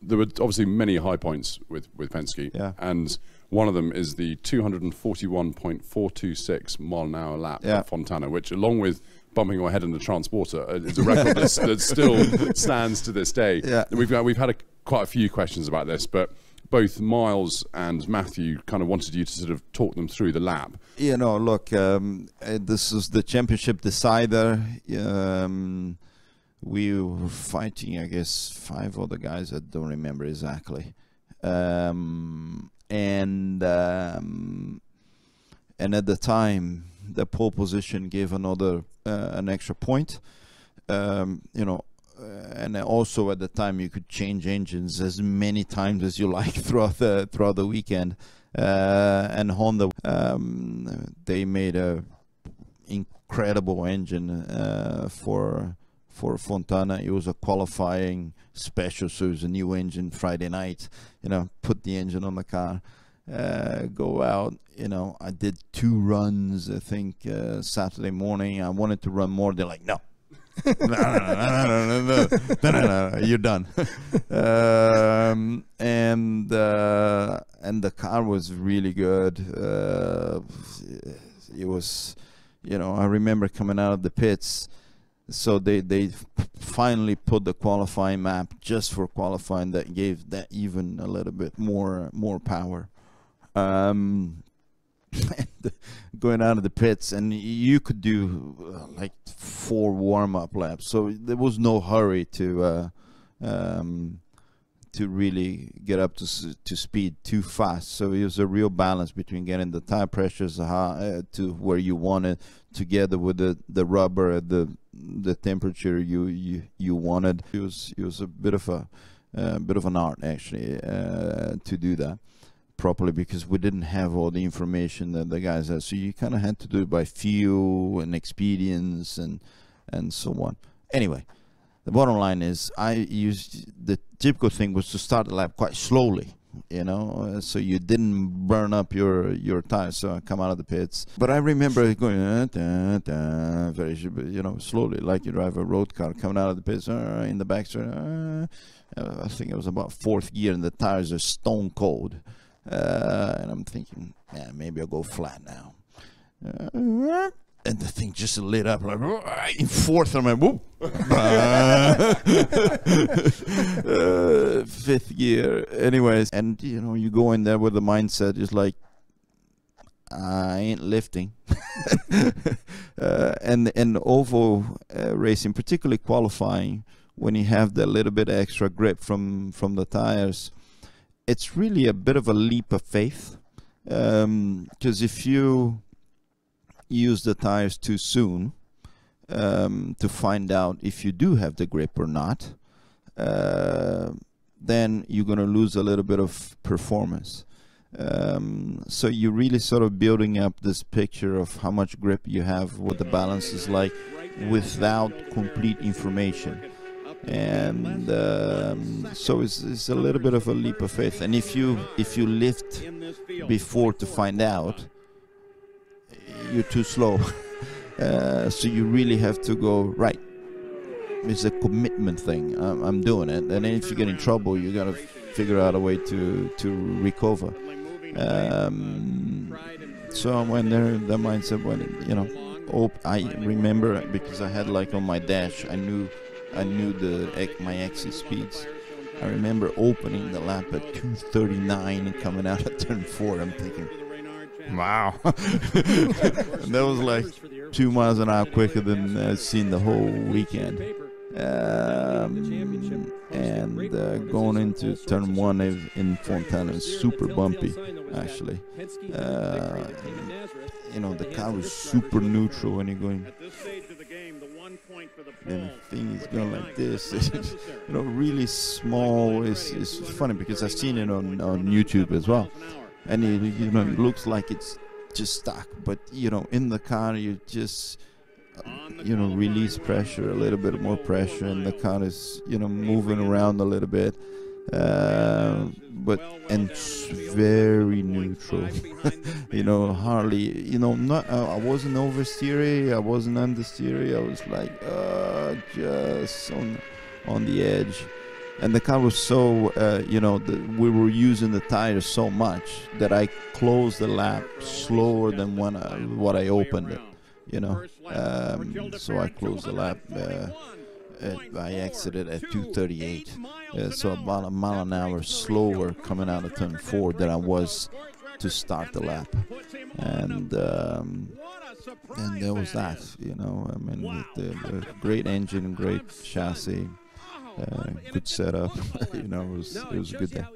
there were obviously many high points with Penske, and one of them is the 241.426 mile an hour lap at Fontana, which, along with bumping your head in the transporter, is a record that still stands to this day. We've had quite a few questions about this, but both Miles and Matthew kind of wanted you to sort of talk them through the lap. You know, look, this is the championship decider. We were fighting, I guess, 5 other guys. I don't remember exactly. And at the time, the pole position gave another an extra point. You know, and also at the time you could change engines as many times as you like throughout the weekend. And Honda, they made a incredible engine for Fontana. It was a qualifying special, so it was a new engine Friday night. You know, put the engine on the car, go out. You know, I did 2 runs, I think, Saturday morning. I wanted to run more. They're like, no. no, you're done. And the car was really good. It was, you know, I remember coming out of the pits. So they finally put the qualifying map just for qualifying that gave that even a little bit more power. And going out of the pits, and you could do like 4 warm-up laps, so there was no hurry to really get up to speed too fast. So it was a real balance between getting the tire pressures to where you wanted, together with the rubber at the temperature you wanted. It was a bit of an art, actually, to do that properly, because we didn't have all the information that the guys had. So you kind of had to do it by feel and experience and so on. Anyway, the bottom line is, I used the typical thing was to start the lap quite slowly, you know, so you didn't burn up your tires. So I come out of the pits, but I remember going very, you know, slowly, like you drive a road car, coming out of the pits in the back. I think it was about 4th gear, and the tires are stone cold. And I'm thinking, yeah, maybe I'll go flat now. And the thing just lit up, like in 4th. I'm like, whoop. 5th gear. Anyways, and you know, you go in there with the mindset is like, I ain't lifting. And oval racing, particularly qualifying, when you have that little bit extra grip from the tires, it's really a bit of a leap of faith, because if you use the tires too soon to find out if you do have the grip or not, then you're going to lose a little bit of performance. So you're really sort of building up this picture of how much grip you have, what the balance is like, without complete information. And so it's a little bit of a leap of faith. And if you lift before to find out, you're too slow. So you really have to go right. It's a commitment thing. I'm doing it, and then if you get in trouble, you gotta figure out a way to recover. So I went there. The mindset, when you know, I remember, because I had like on my dash, I knew my exit speeds. I remember opening the lap at 2:39 and coming out at turn 4. I'm thinking, wow. And that was like 2 miles an hour quicker than I've seen the whole weekend. And going into turn 1 in Fontana is super bumpy, actually. You know, the car was super neutral when you're going. And the thing is going like this. You know, really small. It's funny because I've seen it on YouTube as well. And you know, it looks like it's just stuck, but you know, in the car you just you know, release pressure, a little bit more pressure, and the car is, you know, moving around a little bit, but very neutral. You know, hardly, you know, not I wasn't oversteery, I wasn't understeery, I was like just on the edge. And the car was so, we were using the tires so much that I closed the lap slower than what I opened it, so I closed the lap. I exited at 2:38, so about a mile an hour slower coming out of turn 4 than I was to start the lap. And that was that, I mean, with the great engine, great chassis, good setup, it was a good day.